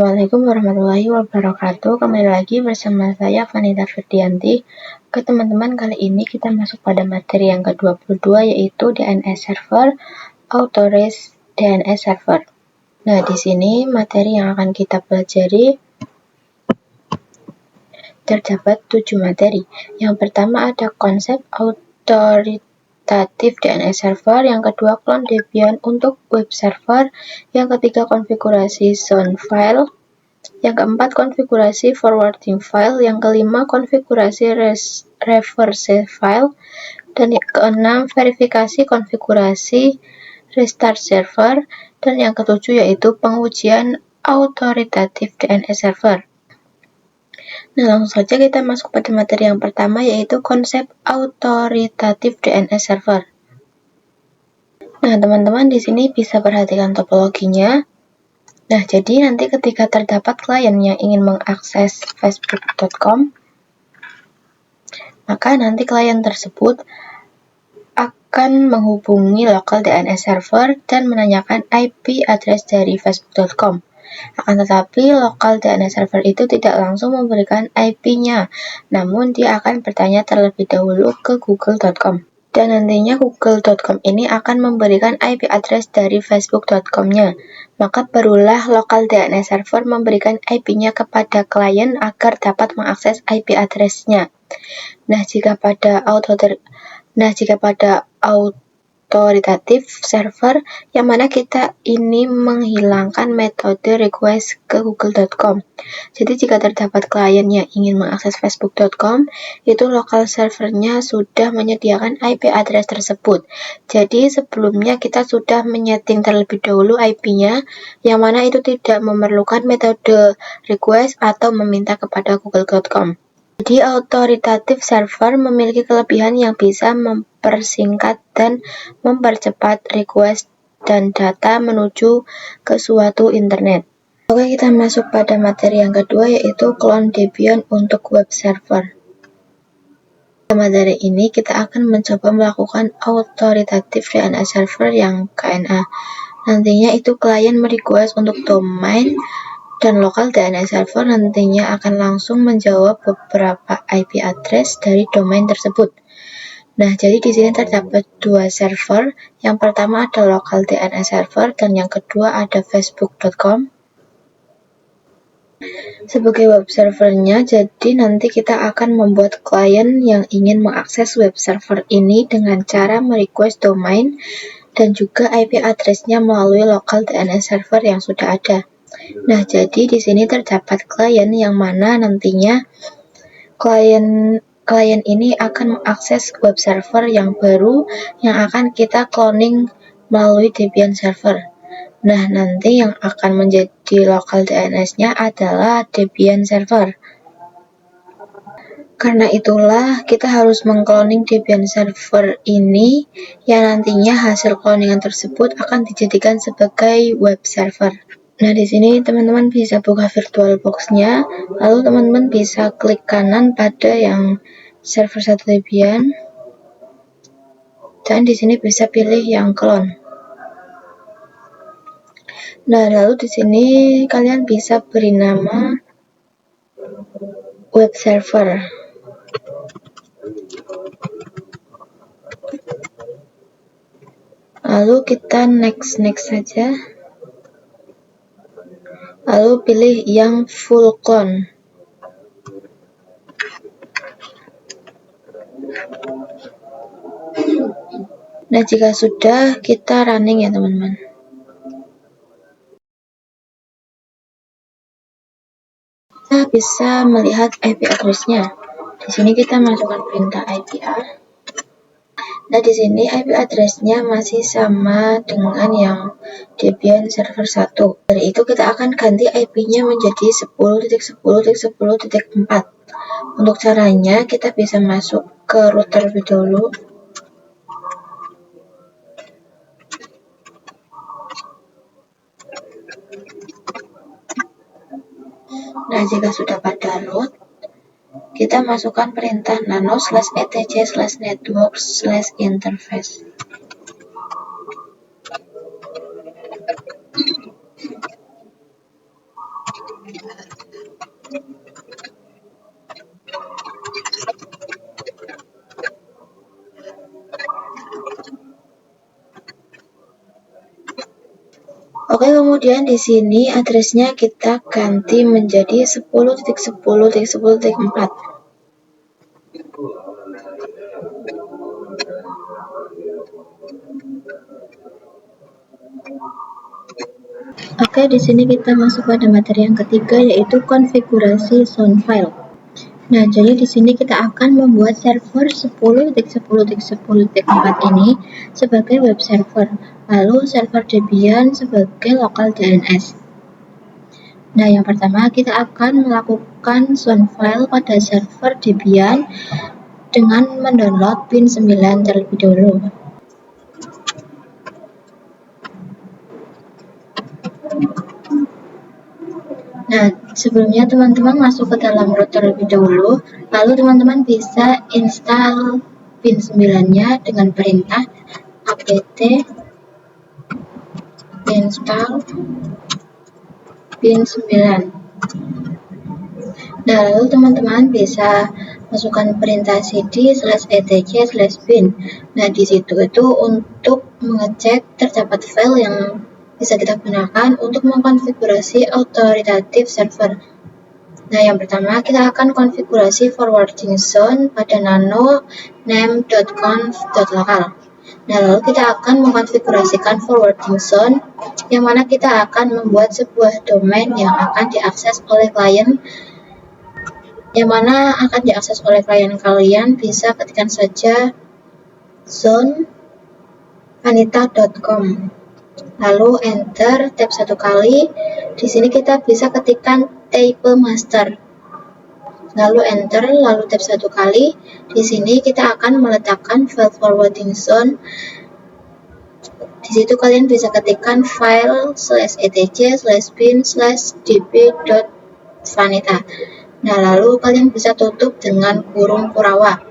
Assalamualaikum warahmatullahi wabarakatuh. Kembali lagi bersama saya Vanita Firdianti. Oke teman-teman, kali ini kita masuk pada materi yang ke-22 yaitu DNS server, Authorized DNS server. Nah, di sini materi yang akan kita pelajari terdapat 7 materi. Yang pertama ada konsep autoritatif DNS server, yang kedua clone Debian untuk web server, yang ketiga konfigurasi zone file, yang keempat konfigurasi forwarding file, yang kelima konfigurasi reverse file, dan yang keenam verifikasi konfigurasi restart server, dan yang ketujuh yaitu pengujian autoritatif DNS server. Nah, langsung saja kita masuk pada materi yang pertama yaitu konsep autoritatif DNS server. Nah, teman-teman di sini bisa perhatikan topologinya. Nah, jadi nanti ketika terdapat klien yang ingin mengakses facebook.com, maka nanti klien tersebut akan menghubungi local DNS server dan menanyakan IP address dari facebook.com. Akan tetapi local DNS server itu tidak langsung memberikan IP-nya, namun dia akan bertanya terlebih dahulu ke google.com. Dan nantinya google.com ini akan memberikan IP address dari facebook.com-nya. Maka barulah local DNS server memberikan IP-nya kepada klien agar dapat mengakses IP address-nya. Nah, jika pada autoritatif server, yang mana kita ini menghilangkan metode request ke google.com. Jadi jika terdapat klien yang ingin mengakses facebook.com, itu lokal servernya sudah menyediakan IP address tersebut. Jadi sebelumnya kita sudah menyeting terlebih dahulu IP-nya, yang mana itu tidak memerlukan metode request atau meminta kepada google.com. Jadi autoritatif server memiliki kelebihan yang bisa mempersingkat dan mempercepat request dan data menuju ke suatu internet. Oke, kita masuk pada materi yang kedua yaitu clone Debian untuk web server. Pada materi ini kita akan mencoba melakukan autoritatif DNS server yang KNA. Nantinya itu klien merequest untuk domain, dan lokal DNS server nantinya akan langsung menjawab beberapa IP address dari domain tersebut. Nah, jadi di sini terdapat dua server. Yang pertama ada local DNS server dan yang kedua ada facebook.com. Sebagai web servernya, jadi nanti kita akan membuat klien yang ingin mengakses web server ini dengan cara merequest domain dan juga IP address-nya melalui local DNS server yang sudah ada. Nah, jadi di sini terdapat klien yang mana nantinya klien ini akan mengakses web server yang baru yang akan kita cloning melalui Debian server. Nah, nanti yang akan menjadi local DNS-nya adalah Debian server. Karena itulah kita harus mengcloning Debian server ini yang nantinya hasil cloningan tersebut akan dijadikan sebagai web server. Nah, di sini teman-teman bisa buka VirtualBox-nya, lalu teman-teman bisa klik kanan pada yang server 1 Debian, dan di sini bisa pilih yang clone. Nah, lalu di sini kalian bisa beri nama web server. Lalu kita next saja. Lalu pilih yang full clone. Nah, jika sudah, kita running ya teman-teman. Kita bisa melihat IP address-nya. Di sini kita masukkan perintah IPR. Nah, di sini IP address-nya masih sama dengan yang Debian server 1. Dari itu kita akan ganti IP-nya menjadi 10.10.10.4. Untuk caranya kita bisa masuk ke router terlebih dahulu. Nah, jika sudah pada root, kita masukkan perintah nano/etc/network/interface. Oke, kemudian di sini addressnya kita ganti menjadi 10.10.10.4. Oke, di sini kita masuk pada materi yang ketiga, yaitu konfigurasi zone file. Nah, jadi di sini kita akan membuat server 10.10.10.4 ini sebagai web server, lalu server Debian sebagai local DNS. Nah, yang pertama kita akan melakukan zone file pada server Debian dengan mendownload pin 9 terlebih dahulu. Nah, sebelumnya teman-teman masuk ke dalam root terlebih dahulu, lalu teman-teman bisa install pin 9-nya dengan perintah apt install pin 9. Nah, lalu teman-teman bisa masukkan perintah cd/etc/bin. Nah, di situ itu untuk mengecek terdapat file yang bisa kita gunakan untuk mengkonfigurasi authoritative server. Nah, yang pertama kita akan konfigurasi forwarding zone pada nano name.conf.local. Nah, lalu kita akan mengkonfigurasikan forwarding zone yang mana kita akan membuat sebuah domain yang akan diakses oleh klien, kalian bisa ketikkan saja zonevanita.com. Lalu enter, tab 1 kali. Di sini kita bisa ketikkan type master. Lalu enter, lalu tab 1 kali. Di sini kita akan meletakkan file forwarding zone. Di situ kalian bisa ketikkan file /etc/bin/db.vanita. Nah, lalu kalian bisa tutup dengan kurung kurawa.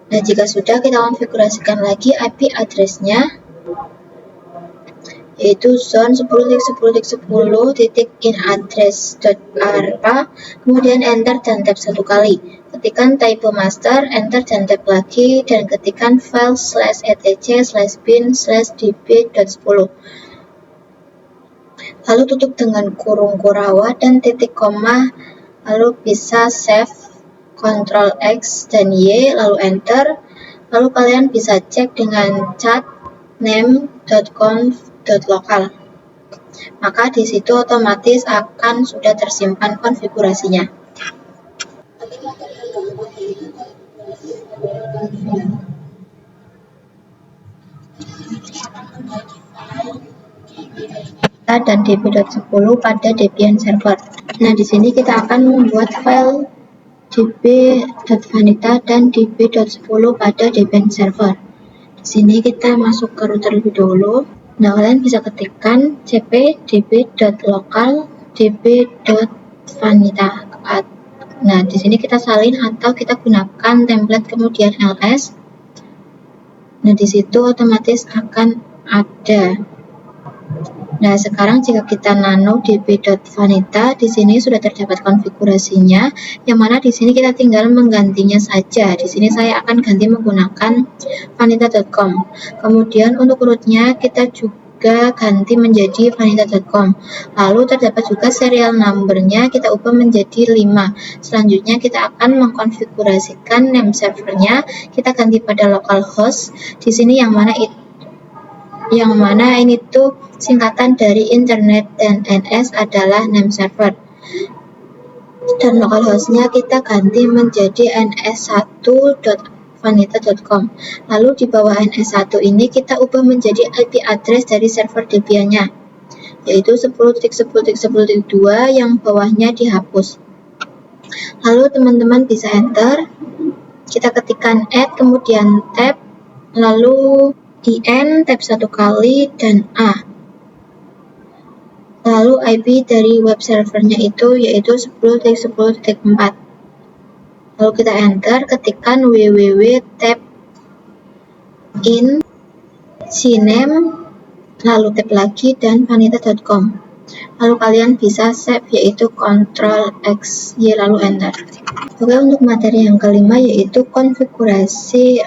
Nah, jika sudah, kita konfigurasikan lagi IP address-nya, yaitu zone 10.10.10.inaddress.arpa, kemudian enter dan tab 1 kali. Ketikkan type master, enter dan tab lagi, dan ketikkan file /etc/bin/db.10. Lalu tutup dengan kurung kurawa dan titik koma, lalu bisa save, Ctrl X dan Y, lalu enter. Lalu kalian bisa cek dengan cat name.conf.local. Maka di situ otomatis akan sudah tersimpan konfigurasinya. Dan db.10 pada Debian server. Nah, di sini kita akan membuat file db.vanita dan db.10 pada Debian server. Di sini kita masuk ke root terlebih dahulu. Nah, kalian bisa ketikkan cp db.local db.vanita. Nah, di sini kita salin atau kita gunakan template kemudian ls. Nah, di situ otomatis akan ada. Nah, sekarang jika kita nano db.vanita, di sini sudah terdapat konfigurasinya, yang mana di sini kita tinggal menggantinya saja. Di sini saya akan ganti menggunakan vanita.com. Kemudian untuk rootnya kita juga ganti menjadi vanita.com. Lalu terdapat juga serial number-nya kita ubah menjadi 5. Selanjutnya kita akan mengkonfigurasikan name servernya, kita ganti pada localhost. Di sini yang mana ini tuh singkatan dari internet dan NS adalah name server. Dan localhostnya kita ganti menjadi ns1.vanita.com. Lalu di bawah ns1 ini kita ubah menjadi IP address dari server Debian-nya, yaitu 10.10.10.2 yang bawahnya dihapus. Lalu teman-teman bisa enter, kita ketikkan add, kemudian tab, lalu in, tab 1 kali, dan A. Lalu IP dari web servernya itu yaitu 10.10.4. Lalu kita enter, ketikkan www tab in cname, lalu tab lagi, dan vanita.com. Lalu kalian bisa save, yaitu Ctrl X Y, lalu enter. Oke, untuk materi yang kelima yaitu konfigurasi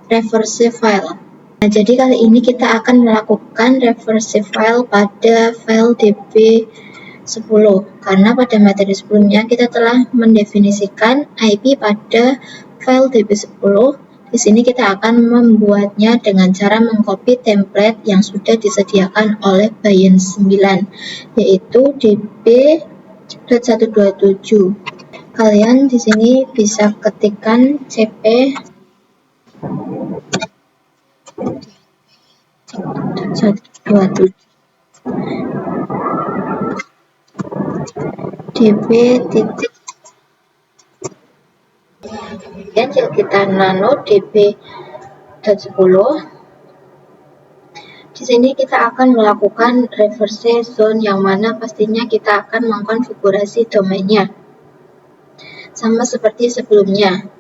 reverse file. Nah, jadi kali ini kita akan melakukan reverse file pada file db10 karena pada materi sebelumnya kita telah mendefinisikan IP pada file db10. Di sini kita akan membuatnya dengan cara mengcopy template yang sudah disediakan oleh Bayern 9, yaitu db.127. Kalian di sini bisa ketikkan cp 127 db titik, kemudian kita nano db.10. Di sini kita akan melakukan reverse zone yang mana pastinya kita akan mengkonfigurasi domainnya sama seperti sebelumnya.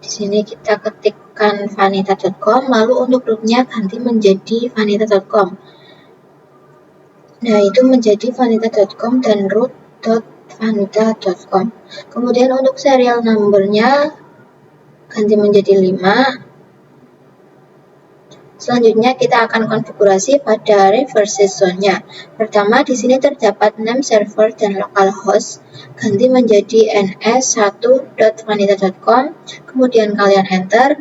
Di sini kita ketikkan vanita.com, lalu untuk rootnya ganti menjadi vanita.com. Nah, itu menjadi vanita.com dan root.vanita.com. Kemudian untuk serial numbernya ganti menjadi 5. Selanjutnya kita akan konfigurasi pada reverse zone-nya. Pertama, di sini terdapat name server dan localhost, ganti menjadi ns1.vanita.com, kemudian kalian enter.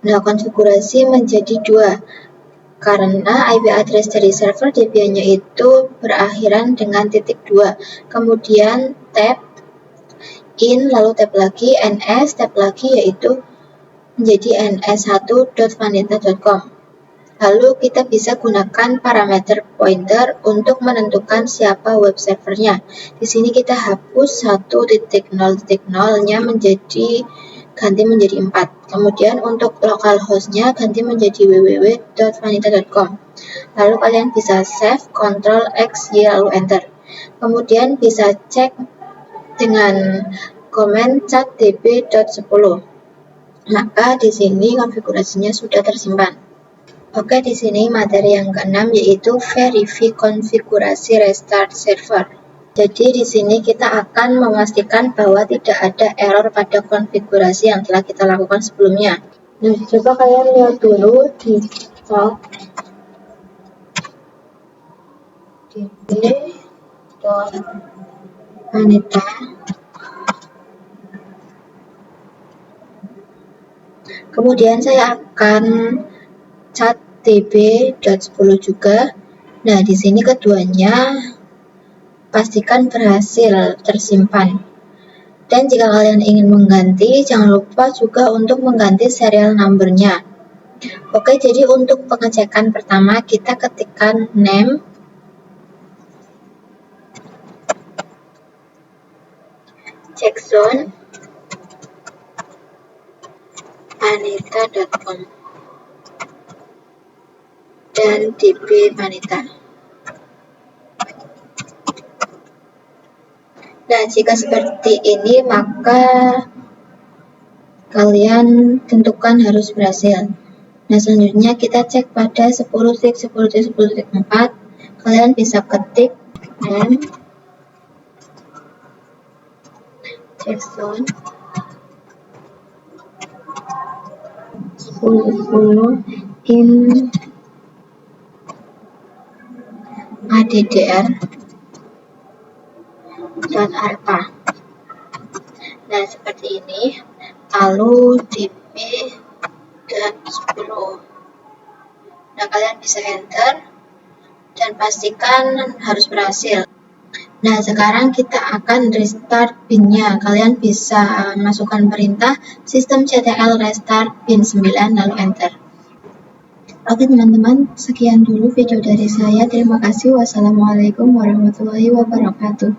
Nah, konfigurasi menjadi 2, karena IP address dari server Debian-nya itu berakhiran dengan .2. Kemudian tab in, lalu tab lagi ns, tab lagi, yaitu menjadi ns1.vanita.com. Lalu kita bisa gunakan parameter pointer untuk menentukan siapa web servernya. Di sini kita hapus 1.0.0-nya ganti menjadi 4. Kemudian untuk localhost-nya ganti menjadi www.vanita.com. Lalu kalian bisa save, Ctrl X, Y, lalu enter. Kemudian bisa cek dengan komen cat db.10. Maka di sini konfigurasinya sudah tersimpan. Oke, di sini materi yang ke-6 yaitu verify konfigurasi restart server. Jadi di sini kita akan memastikan bahwa tidak ada error pada konfigurasi yang telah kita lakukan sebelumnya. Nah, coba kalian lihat dulu di chat db.vanita. Kemudian saya akan cat db.10 juga. Nah, di sini keduanya pastikan berhasil tersimpan. Dan jika kalian ingin mengganti, jangan lupa juga untuk mengganti serial number-nya. Oke, jadi untuk pengecekan pertama kita ketikkan name checkzone vanita.com dan db vanita. Nah, jika seperti ini maka kalian tentukan harus berhasil. Nah, selanjutnya kita cek pada 10.10.10.4. Kalian bisa ketik name checkzone 10 in addr dan alpha. Nah, seperti ini. Lalu db.10. Nah, kalian bisa enter dan pastikan harus berhasil. Nah, sekarang kita akan restart bin-nya. Kalian bisa masukkan perintah systemctl restart bin 9 lalu enter. Oke teman-teman, sekian dulu video dari saya. Terima kasih. Wassalamualaikum warahmatullahi wabarakatuh.